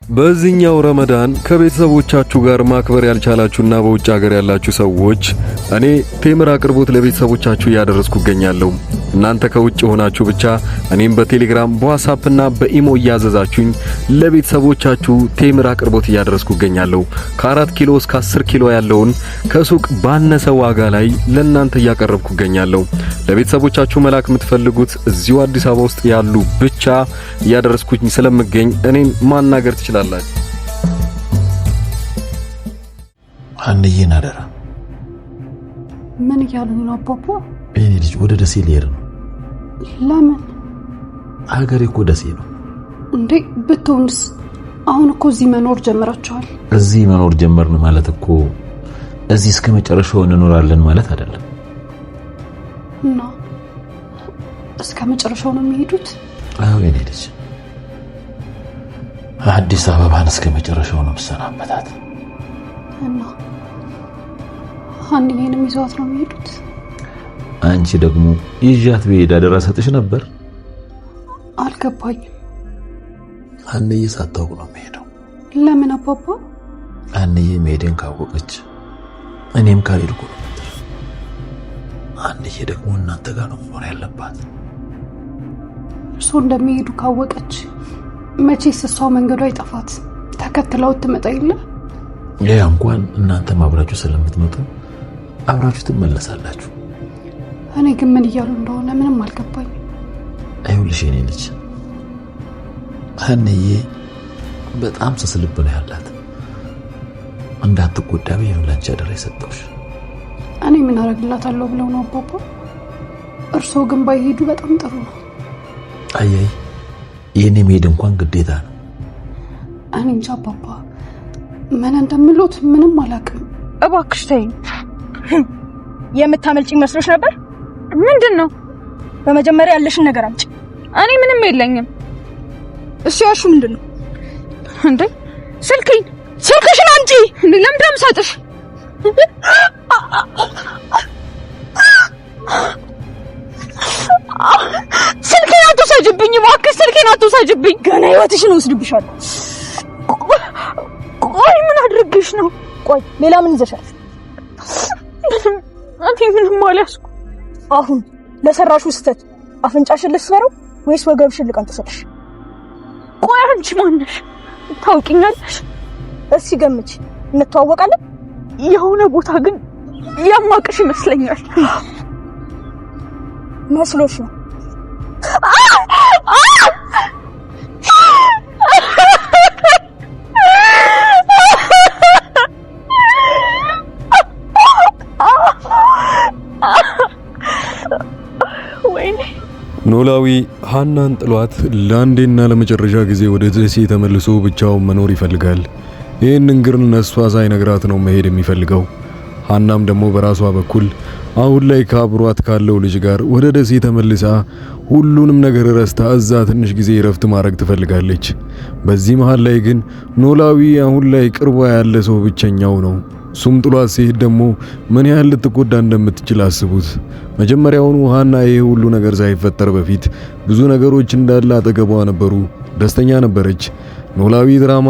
በዚህኛው ረመዳን ከቤተሰቦቻችሁ ጋር ማክበር ያልቻላችሁና በውጭ ሀገር ያላችሁ ሰዎች እኔ ቴምር አቅርቦት ለቤተሰቦቻችሁ ያደረስኩ እገኛለሁ። እናንተ ከውጭ ሆናችሁ ብቻ እኔም በቴሌግራም በዋትስአፕና በኢሞ ያዘዛችሁኝ ለቤተሰቦቻችሁ ቴምር አቅርቦት ያደረስኩ እገኛለሁ። ከ4 ኪሎ እስከ 10 ኪሎ ያለውን ከሱቅ ባነሰ ዋጋ ላይ ለእናንተ ያቀርብኩ እገኛለሁ። ለቤተሰቦቻችሁ መላክ የምትፈልጉት እዚሁ አዲስ አበባ ውስጥ ያሉ ብቻ ያደረስኩኝ ስለምገኝ እኔን ማናገር ትችላላችሁ። አንዬን አደራ። ምን እያሉኝ ነው አባባ? እኔ ልጅ ወደ ደሴ ልሄድ ነው። ለምን? ሀገሬ እኮ ደሴ ነው እንዴ? ብትሆንስ? አሁን እኮ እዚህ መኖር ጀምራችኋል። እዚህ መኖር ጀመርን ማለት እኮ እዚህ እስከ መጨረሻው እንኖራለን ማለት አይደለም። እና እስከ መጨረሻው ነው የሚሄዱት? አዎ የኔ ልጅ፣ አዲስ አበባን እስከ መጨረሻው ነው መሰናበታት። እና አንዬንም ይዘዋት ነው የሚሄዱት? አንቺ ደግሞ ይዣት ብሄድ አደራ ሰጥሽ ነበር። አልገባኝም። አንዬ ሳታውቅ ነው የሚሄደው። ለምን አባባ? አንዬ መሄድን ካወቀች እኔም ካልሄድኩ ነው የምትለው። አንዬ ደግሞ እናንተ ጋር ነው መሆን ያለባት። እሱ እንደሚሄዱ ካወቀች መቼስ እሷ መንገዷ አይጠፋት፣ ተከትለው ትመጣ የለ? ያ እንኳን እናንተ አብራችሁ ስለምትመጡ አብራችሁ ትመለሳላችሁ። እኔ ግን ምን እያሉ እንደሆነ ምንም አልገባኝም። አይውልሽ የኔ ልጅ፣ አንዬ በጣም ስስልብ ነው ያላት። እንዳትጎዳ ብዬ ነው ላንቺ አደራ የሰጠሁሽ። እኔ ምን አረግላታለሁ ብለው ነው አባባ? እርስዎ ግን ባይሄዱ በጣም ጥሩ ነው። አይ የኔ መሄድ እንኳን ግዴታ ነው። እኔ እንጃ አባባ፣ ምን እንደምሉት ምንም አላውቅም። እባክሽ ተይኝ። የምታመልጪ መስሎሽ ነበር? ምንድነው? በመጀመሪያ ያለሽን ነገር አምጪ። እኔ ምንም የለኝም። እሺ ያሹ ምንድነው እንዴ? ስልክሽን አምጪ። ለምን ደምሳጥሽ? ስልኬን አትወሰጅብኝ እባክሽ፣ ስልኬን አትወሰጅብኝ። ገና ህይወትሽን ወስድብሻለሁ። ቆይ ምን አድርግሽ ነው? ቆይ ሌላ ምን ይዘሻል? አንተ ምንም አልያዝኩ። አሁን ለሰራሹ ስህተት አፍንጫሽን ልስበረው ወይስ ወገብሽን ልቀንጥስልሽ? ቆይ አንቺ ማን ነሽ? ታውቂኛለሽ? እስኪ ገምቺ። እንተዋወቃለን? የሆነ ቦታ ግን ያማቅሽ ይመስለኛል። መስሎሽ ነው? ኖላዊ ሃናን ጥሏት ለአንዴና ለመጨረሻ ጊዜ ወደ ደሴ ተመልሶ ብቻውን መኖር ይፈልጋል። ይህንን ግን እሷ ሳይነግራት ነው መሄድ የሚፈልገው። ሃናም ደግሞ በራሷ በኩል አሁን ላይ ከአብሯት ካለው ልጅ ጋር ወደ ደሴ ተመልሳ ሁሉንም ነገር ረስታ እዛ ትንሽ ጊዜ እረፍት ማድረግ ትፈልጋለች። በዚህ መሃል ላይ ግን ኖላዊ አሁን ላይ ቅርቧ ያለ ሰው ብቸኛው ነው። ሱም ጥሏት ሲሄድ ደግሞ ምን ያህል ልትጎዳ እንደምትችል አስቡት። መጀመሪያውኑ ሃና ይሄ ሁሉ ነገር ሳይፈጠር በፊት ብዙ ነገሮች እንዳለ አጠገቧ ነበሩ፣ ደስተኛ ነበረች። ኖላዊ ድራማ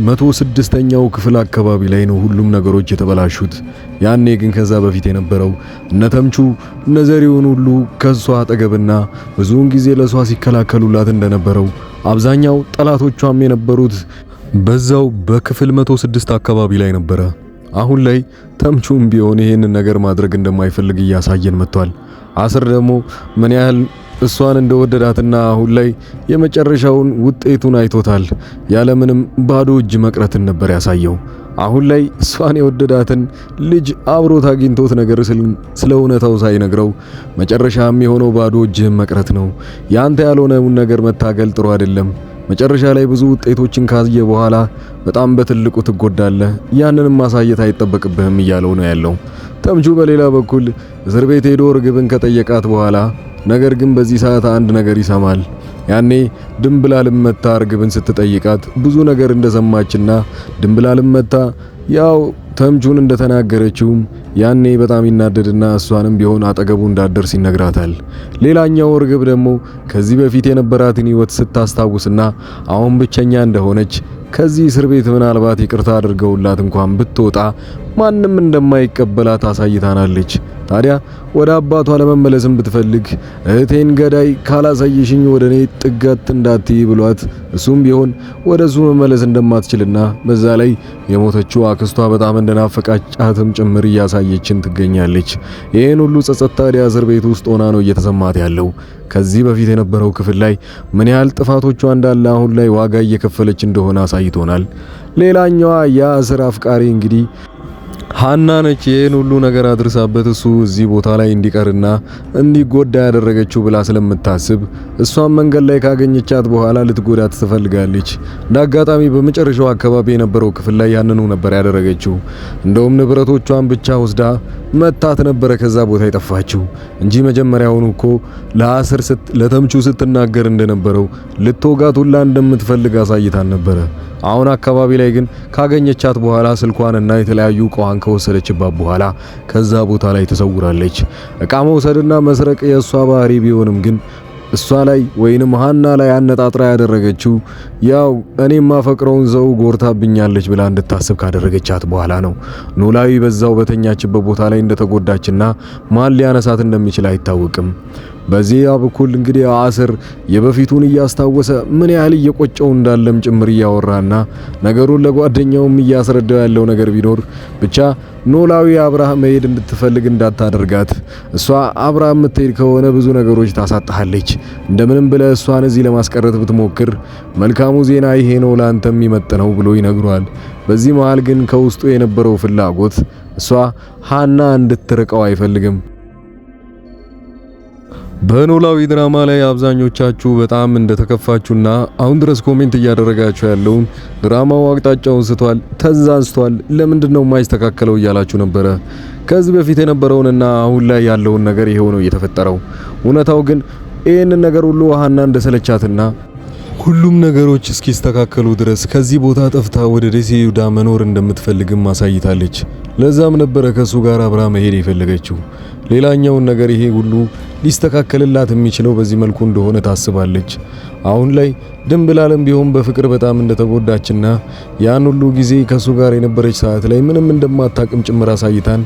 106ኛው ክፍል አካባቢ ላይ ነው ሁሉም ነገሮች የተበላሹት። ያኔ ግን ከዛ በፊት የነበረው እነተምቹ እነዘሪውን ሁሉ ከሷ አጠገብና ብዙውን ጊዜ ለሷ ሲከላከሉላት እንደነበረው አብዛኛው ጠላቶቿም የነበሩት በዛው በክፍል 106 አካባቢ ላይ ነበረ። አሁን ላይ ተምቹም ቢሆን ይሄንን ነገር ማድረግ እንደማይፈልግ እያሳየን መጥቷል። አስር ደግሞ ምን ያህል እሷን እንደወደዳትና አሁን ላይ የመጨረሻውን ውጤቱን አይቶታል። ያለምንም ባዶ እጅ መቅረትን ነበር ያሳየው። አሁን ላይ እሷን የወደዳትን ልጅ አብሮት አግኝቶት ነገር ስለ እውነታው ሳይነግረው መጨረሻም የሆነው ባዶ እጅህን መቅረት ነው። ያንተ ያልሆነውን ነገር መታገል ጥሩ አይደለም። መጨረሻ ላይ ብዙ ውጤቶችን ካየ በኋላ በጣም በትልቁ ትጎዳለህ። ያንንም ማሳየት አይጠበቅብህም እያለው ነው ያለው። ተምቹ በሌላ በኩል እስር ቤት ሄዶ ርግብን ከጠየቃት በኋላ ነገር ግን በዚህ ሰዓት አንድ ነገር ይሰማል። ያኔ ድንብላልም መታ ርግብን ስትጠይቃት ብዙ ነገር እንደሰማችና ድንብላልም መታ ያው ተምቹን እንደተናገረችው ያኔ በጣም ይናደድና እሷንም ቢሆን አጠገቡ እንዳደርስ ይነግራታል። ሌላኛው ርግብ ደግሞ ከዚህ በፊት የነበራትን ህይወት ስታስታውስና አሁን ብቸኛ እንደሆነች ከዚህ እስር ቤት ምናልባት ይቅርታ አድርገውላት እንኳን ብትወጣ ማንም እንደማይቀበላት አሳይታናለች። ታዲያ ወደ አባቷ ለመመለስም ብትፈልግ እህቴን ገዳይ ካላሳየሽኝ ወደ እኔ ጥጋት እንዳትይ ብሏት እሱም ቢሆን ወደሱ መመለስ እንደማትችልና በዛ ላይ የሞተችው አክስቷ በጣም እንደናፈቃቻትም ጭምር እያሳየችን ትገኛለች። ይህን ሁሉ ጸጸት ታዲያ እስር ቤት ውስጥ ሆና ነው እየተሰማት ያለው። ከዚህ በፊት የነበረው ክፍል ላይ ምን ያህል ጥፋቶቿ እንዳለ አሁን ላይ ዋጋ እየከፈለች እንደሆነ አሳይቶናል። ሌላኛዋ የእስር አፍቃሪ እንግዲህ ሀና ነች። ይህን ሁሉ ነገር አድርሳበት እሱ እዚህ ቦታ ላይ እንዲቀርና እንዲጎዳ ያደረገችው ብላ ስለምታስብ እሷን መንገድ ላይ ካገኘቻት በኋላ ልትጎዳት ትፈልጋለች። እንዳጋጣሚ በመጨረሻው አካባቢ የነበረው ክፍል ላይ ያንኑ ነበር ያደረገችው። እንደውም ንብረቶቿን ብቻ ወስዳ መታት ነበረ ከዛ ቦታ የጠፋችው እንጂ መጀመሪያውኑ እኮ ለተምቹ ስትናገር እንደነበረው ልትወጋት ሁላ እንደምትፈልግ አሳይታን ነበረ። አሁን አካባቢ ላይ ግን ካገኘቻት በኋላ ስልኳንና የተለያዩ እቃዋን ከወሰደችባት በኋላ ከዛ ቦታ ላይ ተሰውራለች። እቃ መውሰድና መስረቅ የእሷ ባህሪ ቢሆንም ግን እሷ ላይ ወይንም ሀና ላይ አነጣጥራ ያደረገችው ያው እኔ ማፈቅረውን ሰው ጎርታብኛለች ብላ እንድታስብ ካደረገቻት በኋላ ነው። ኖላዊ በዛው በተኛችበት ቦታ ላይ እንደተጎዳችና ማን ሊያነሳት እንደሚችል አይታወቅም። በዚህ በኩል እንግዲህ አስር የበፊቱን እያስታወሰ ምን ያህል እየቆጨው እንዳለም ጭምር እያወራና ነገሩን ለጓደኛውም እያስረዳው ያለው ነገር ቢኖር ብቻ ኖላዊ አብርሃም መሄድ እንድትፈልግ እንዳታደርጋት። እሷ አብርሃም የምትሄድ ከሆነ ብዙ ነገሮች ታሳጣሃለች። እንደምንም ብለህ እሷን እዚህ ለማስቀረት ብትሞክር መልካሙ ዜና ይሄ ነው ላንተም የሚመጥነው ብሎ ይነግሯል። በዚህ መሃል ግን ከውስጡ የነበረው ፍላጎት እሷ ሀና እንድትርቀው አይፈልግም። በኖላዊ ድራማ ላይ አብዛኞቻችሁ በጣም እንደተከፋችሁና አሁን ድረስ ኮሜንት እያደረጋችሁ ያለውን ድራማው አቅጣጫውን ስቷል፣ ተዛዝቷል፣ ለምንድነው የማይስተካከለው እያላችሁ ነበረ። ከዚህ በፊት የነበረውንና አሁን ላይ ያለውን ነገር ይሄው ነው እየተፈጠረው። እውነታው ግን ይህንን ነገር ሁሉ ሀና እንደሰለቻትና ሁሉም ነገሮች እስኪስተካከሉ ድረስ ከዚህ ቦታ ጠፍታ ወደ ደሴ ሄዳ መኖር እንደምትፈልግም አሳይታለች። ለዛም ነበረ ከሱ ጋር አብራ መሄድ የፈለገችው። ሌላኛውን ነገር ይሄ ሁሉ ሊስተካከልላት የሚችለው በዚህ መልኩ እንደሆነ ታስባለች። አሁን ላይ ድንብላልም ቢሆን በፍቅር በጣም እንደተጎዳችና ያን ሁሉ ጊዜ ከሱ ጋር የነበረች ሰዓት ላይ ምንም እንደማታቅም ጭምር አሳይታን፣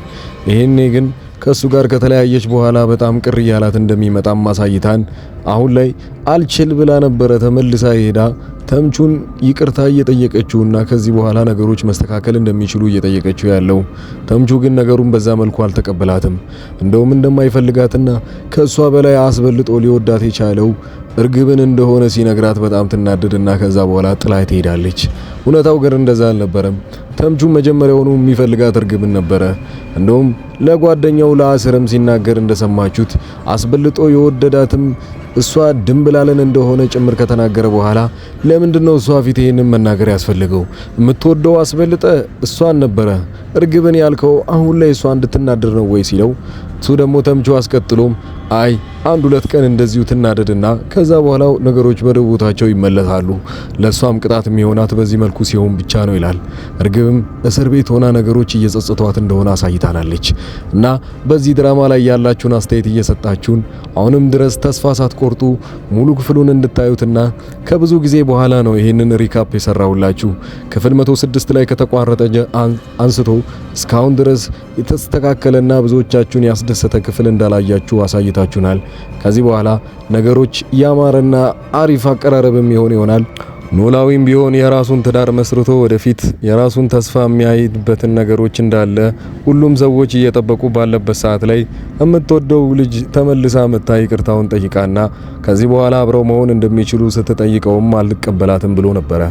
ይሄኔ ግን ከሱ ጋር ከተለያየች በኋላ በጣም ቅር ያላት እንደሚመጣም አሳይታን፣ አሁን ላይ አልችል ብላ ነበረ ተመልሳ ሄዳ ተምቹን ይቅርታ እየጠየቀችውና ከዚህ በኋላ ነገሮች መስተካከል እንደሚችሉ እየጠየቀችው ያለው። ተምቹ ግን ነገሩን በዛ መልኩ አልተቀበላትም። እንደውም እንደማይፈልጋትና ከሷ በላይ አስበልጦ ሊወዳት የቻለው እርግብን እንደሆነ ሲነግራት በጣም ትናደድና ከዛ በኋላ ጥላ ትሄዳለች። እውነታው ግን እንደዛ አልነበረም። ተምቹ መጀመሪያውኑ የሚፈልጋት እርግብን ነበረ። እንደውም ለጓደኛው ለአስርም ሲናገር እንደሰማችሁት አስበልጦ የወደዳትም እሷ ድንብላልን እንደሆነ ጭምር ከተናገረ በኋላ ለምንድነው እሷ ፊት ይሄንን መናገር ያስፈልገው? የምትወደው አስበልጠ እሷን ነበረ። እርግብን ያልከው አሁን ላይ እሷ እንድትናደር ነው ወይ ሲለው፣ እሱ ደግሞ ተምቹ አስቀጥሎም አይ አንድ ሁለት ቀን እንደዚሁ ትናደድና ከዛ በኋላ ነገሮች ወደ ቦታቸው ይመለሳሉ። ለሷም ቅጣት የሚሆናት በዚህ መልኩ ሲሆን ብቻ ነው ይላል። እርግብም እስር ቤት ሆና ነገሮች እየጸጸቷት እንደሆነ አሳይታናለች። እና በዚህ ድራማ ላይ ያላችሁን አስተያየት እየሰጣችሁን አሁንም ድረስ ተስፋ ሳትቆርጡ ሙሉ ክፍሉን እንድታዩትና ከብዙ ጊዜ በኋላ ነው ይሄንን ሪካፕ የሰራውላችሁ። ክፍል 106 ላይ ከተቋረጠ አንስቶ እስካሁን ድረስ የተስተካከለና ብዙዎቻችሁን ያስደሰተ ክፍል እንዳላያችሁ አሳይታችሁናል። ከዚህ በኋላ ነገሮች ያማረና አሪፍ አቀራረብም ይሆናል። ኖላዊም ቢሆን የራሱን ትዳር መስርቶ ወደፊት የራሱን ተስፋ የሚያይድበትን ነገሮች እንዳለ ሁሉም ሰዎች እየጠበቁ ባለበት ሰዓት ላይ የምትወደው ልጅ ተመልሳ መታ ይቅርታውን ጠይቃና ከዚህ በኋላ አብረው መሆን እንደሚችሉ ስትጠይቀውም አልቀበላትም ብሎ ነበረ።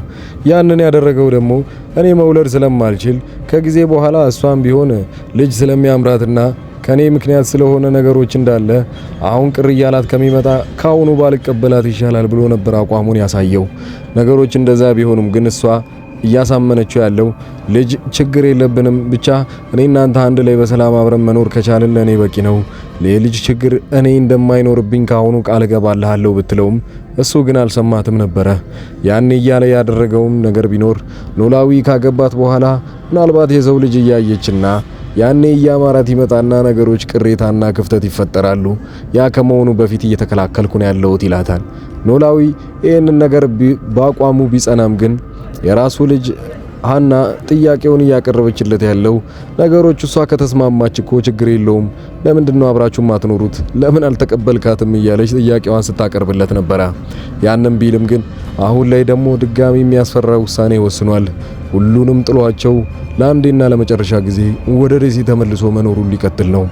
ያንን ያደረገው ደግሞ እኔ መውለድ ስለማልችል ከጊዜ በኋላ እሷም ቢሆን ልጅ ስለሚያምራትና ከኔ ምክንያት ስለሆነ ነገሮች እንዳለ አሁን ቅር እያላት ከሚመጣ ካሁኑ ባልቀበላት ይሻላል ብሎ ነበር አቋሙን ያሳየው። ነገሮች እንደዛ ቢሆኑም ግን እሷ እያሳመነችው ያለው ልጅ ችግር የለብንም ብቻ እኔ እናንተ አንድ ላይ በሰላም አብረን መኖር ከቻልን ለኔ በቂ ነው፣ ለልጅ ችግር እኔ እንደማይኖርብኝ ካሁኑ ቃል ገባልሃለሁ ብትለውም እሱ ግን አልሰማትም ነበረ። ያን እያለ ያደረገውም ነገር ቢኖር ኖላዊ ካገባት በኋላ ምናልባት የሰው ልጅ እያየችና ያኔ እያማራት ይመጣና ነገሮች ቅሬታና ክፍተት ይፈጠራሉ። ያ ከመሆኑ በፊት እየተከላከልኩ ነው ያለሁት ይላታል። ኖላዊ ይህንን ነገር በአቋሙ ቢጸናም ግን የራሱ ልጅ ሀና ጥያቄውን እያቀረበችለት ያለው ነገሮች እሷ ከተስማማች እኮ ችግር የለውም፣ ለምንድነው አብራችሁ ማትኖሩት? ለምን አልተቀበልካትም? እያለች ጥያቄዋን ስታቀርብለት ነበረ። ያንን ቢልም ግን አሁን ላይ ደግሞ ድጋሚ የሚያስፈራ ውሳኔ ወስኗል። ሁሉንም ጥሏቸው ለአንዴና ለመጨረሻ ጊዜ ወደ ደሴ ተመልሶ መኖሩን ሊቀጥል ነው።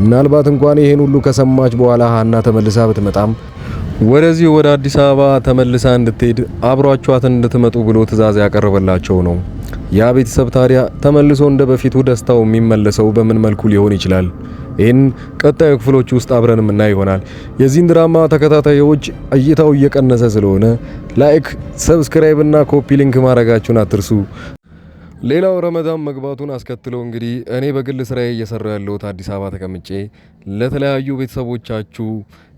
ምናልባት እንኳን ይሄን ሁሉ ከሰማች በኋላ ሀና ተመልሳ ብትመጣም ወደዚህ ወደ አዲስ አበባ ተመልሳ እንድትሄድ አብሯቿት እንድትመጡ ብሎ ትዕዛዝ ያቀረበላቸው ነው። ያ ቤተሰብ ታዲያ ተመልሶ እንደ በፊቱ ደስታው የሚመለሰው በምን መልኩ ሊሆን ይችላል? ይህን ቀጣዩ ክፍሎች ውስጥ አብረን የምናይ ይሆናል። የዚህን ድራማ ተከታታዮች እይታው እየቀነሰ ስለሆነ ላይክ፣ ሰብስክራይብ እና ኮፒ ሊንክ ማድረጋችሁን አትርሱ። ሌላው ረመዳን መግባቱን አስከትሎ እንግዲህ እኔ በግል ስራዬ እየሰራው ያለሁት አዲስ አበባ ተቀምጬ ለተለያዩ ቤተሰቦቻችሁ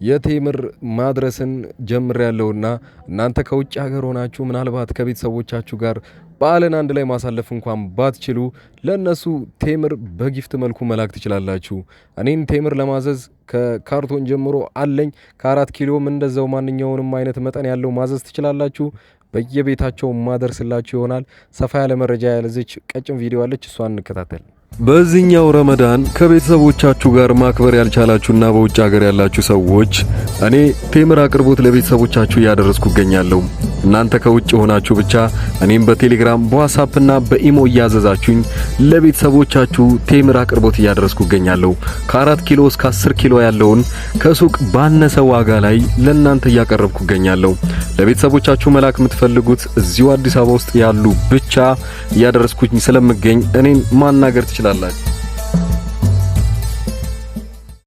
የቴምር ማድረስን ጀምሬያለሁና እናንተ ከውጭ ሀገር ሆናችሁ ምናልባት ከቤተሰቦቻችሁ ጋር በዓልን አንድ ላይ ማሳለፍ እንኳን ባትችሉ ለነሱ ቴምር በጊፍት መልኩ መላክ ትችላላችሁ። እኔን ቴምር ለማዘዝ ከካርቶን ጀምሮ አለኝ። ከ4 ኪሎም እንደዛው ማንኛውንም አይነት መጠን ያለው ማዘዝ ትችላላችሁ። በየቤታቸው ማደርስላችሁ ይሆናል። ሰፋ ያለ መረጃ ያለዚች ቀጭን ቪዲዮ አለች፣ እሷን እንከታተል። በዚህኛው ረመዳን ከቤተሰቦቻችሁ ጋር ማክበር ያልቻላችሁና በውጭ ሀገር ያላችሁ ሰዎች እኔ ቴምር አቅርቦት ለቤተሰቦቻችሁ እያደረስኩ እገኛለሁ። እናንተ ከውጭ ሆናችሁ ብቻ እኔም በቴሌግራም በዋትስአፕና በኢሞ እያዘዛችሁኝ ለቤተሰቦቻችሁ ቴምር አቅርቦት እያደረስኩ እገኛለሁ። ከ4 ኪሎ እስከ 10 ኪሎ ያለውን ከሱቅ ባነሰ ዋጋ ላይ ለእናንተ እያቀረብኩ እገኛለሁ። ለቤተሰቦቻችሁ መላክ የምትፈልጉት እዚሁ አዲስ አበባ ውስጥ ያሉ ብቻ እያደረስኩኝ ስለምገኝ እኔን ማናገር ትችላላችሁ።